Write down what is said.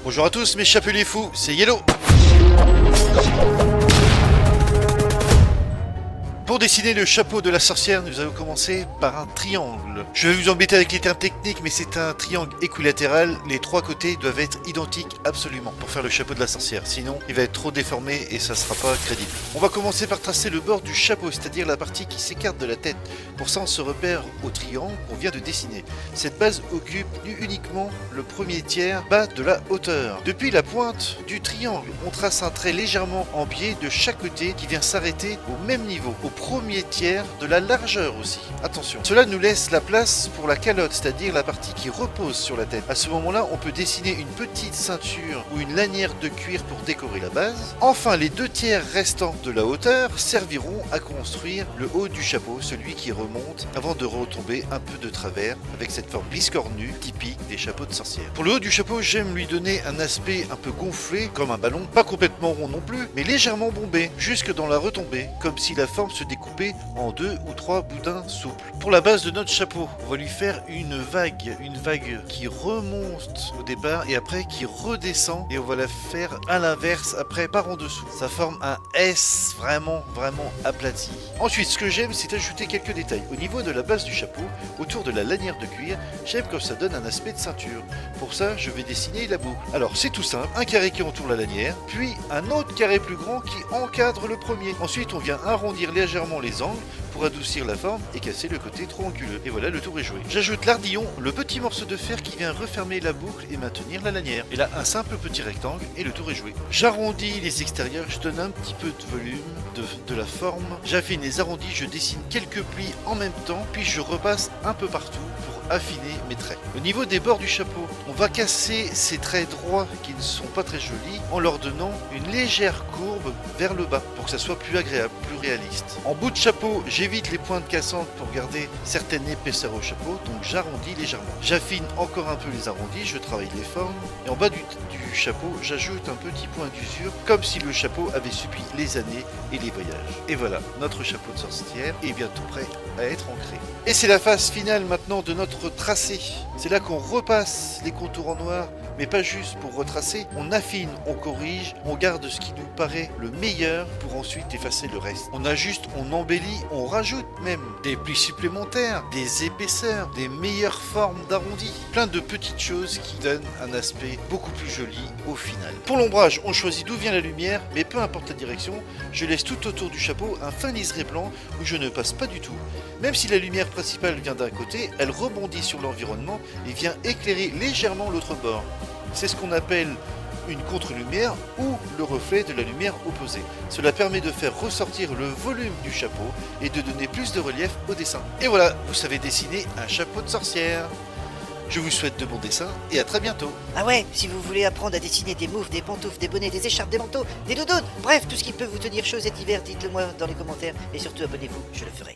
Bonjour à tous mes chapeliers fous, c'est Yellow. Pour dessiner le chapeau de la sorcière, nous allons commencer par un triangle. Je vais vous embêter avec les termes techniques, mais c'est un triangle équilatéral. Les trois côtés doivent être identiques absolument pour faire le chapeau de la sorcière. Sinon, il va être trop déformé et ça ne sera pas crédible. On va commencer par tracer le bord du chapeau, c'est-à-dire la partie qui s'écarte de la tête. Pour ça, on se repère au triangle qu'on vient de dessiner. Cette base occupe uniquement le premier tiers bas de la hauteur. Depuis la pointe du triangle, on trace un trait légèrement en biais de chaque côté qui vient s'arrêter au même niveau, au premier tiers de la largeur aussi. Attention, cela nous laisse la place pour la calotte, c'est-à-dire la partie qui repose sur la tête. À ce moment-là, on peut dessiner une petite ceinture ou une lanière de cuir pour décorer la base. Enfin, les deux tiers restants de la hauteur serviront à construire le haut du chapeau, celui qui remonte avant de retomber un peu de travers avec cette forme biscornue typique des chapeaux de sorcière. Pour le haut du chapeau, j'aime lui donner un aspect un peu gonflé comme un ballon, pas complètement rond non plus, mais légèrement bombé, jusque dans la retombée, comme si la forme se découpé en 2 ou 3 boudins souples. Pour la base de notre chapeau, on va lui faire une vague qui remonte au départ et après qui redescend, et on va la faire à l'inverse après par en dessous. Ça forme un S vraiment aplati. Ensuite, ce que j'aime, c'est ajouter quelques détails. Au niveau de la base du chapeau, autour de la lanière de cuir, j'aime quand ça donne un aspect de ceinture. Pour ça, je vais dessiner la boucle. Alors, c'est tout simple, un carré qui entoure la lanière, puis un autre carré plus grand qui encadre le premier. Ensuite, on vient arrondir légèrement les angles pour adoucir la forme et casser le côté trop anguleux. Et voilà, le tour est joué. J'ajoute l'ardillon, le petit morceau de fer qui vient refermer la boucle et maintenir la lanière. Et là, un simple petit rectangle et le tour est joué. J'arrondis les extérieurs, je donne un petit peu de volume, de la forme. J'affine les arrondis, je dessine quelques plis en même temps, puis je repasse un peu partout pour affiner mes traits. Au niveau des bords du chapeau, on va casser ces traits droits qui ne sont pas très jolis en leur donnant une légère courbe vers le bas pour que ça soit plus agréable, plus réaliste. En bout de chapeau, j'évite les pointes cassantes pour garder certaine épaisseur au chapeau, donc j'arrondis légèrement. J'affine encore un peu les arrondis, je travaille les formes et en bas du chapeau, j'ajoute un petit point d'usure comme si le chapeau avait subi les années et les voyages. Et voilà, notre chapeau de sorcière est bientôt prêt à être ancré. Et c'est la phase finale maintenant de notre tracé. C'est là qu'on repasse les contours en noir, mais pas juste pour retracer. On affine, on corrige, on garde ce qui nous paraît le meilleur pour ensuite effacer le reste. On ajuste, on embellit, on rajoute même des plis supplémentaires, des épaisseurs, des meilleures formes d'arrondis. Plein de petites choses qui donnent un aspect beaucoup plus joli au final. Pour l'ombrage, on choisit d'où vient la lumière, mais peu importe la direction, je laisse tout autour du chapeau un fin liseré blanc où je ne passe pas du tout. Même si la lumière principale vient d'un côté, elle rebondit sur l'environnement et vient éclairer légèrement l'autre bord. C'est ce qu'on appelle une contre-lumière ou le reflet de la lumière opposée. Cela permet de faire ressortir le volume du chapeau et de donner plus de relief au dessin. Et voilà, vous savez dessiner un chapeau de sorcière. Je vous souhaite de bons dessins et à très bientôt. Ah ouais, si vous voulez apprendre à dessiner des moufles, des pantoufles, des bonnets, des écharpes, des manteaux, des doudounes, bref, tout ce qui peut vous tenir chaud cet hiver, dites-le moi dans les commentaires et surtout abonnez-vous, je le ferai.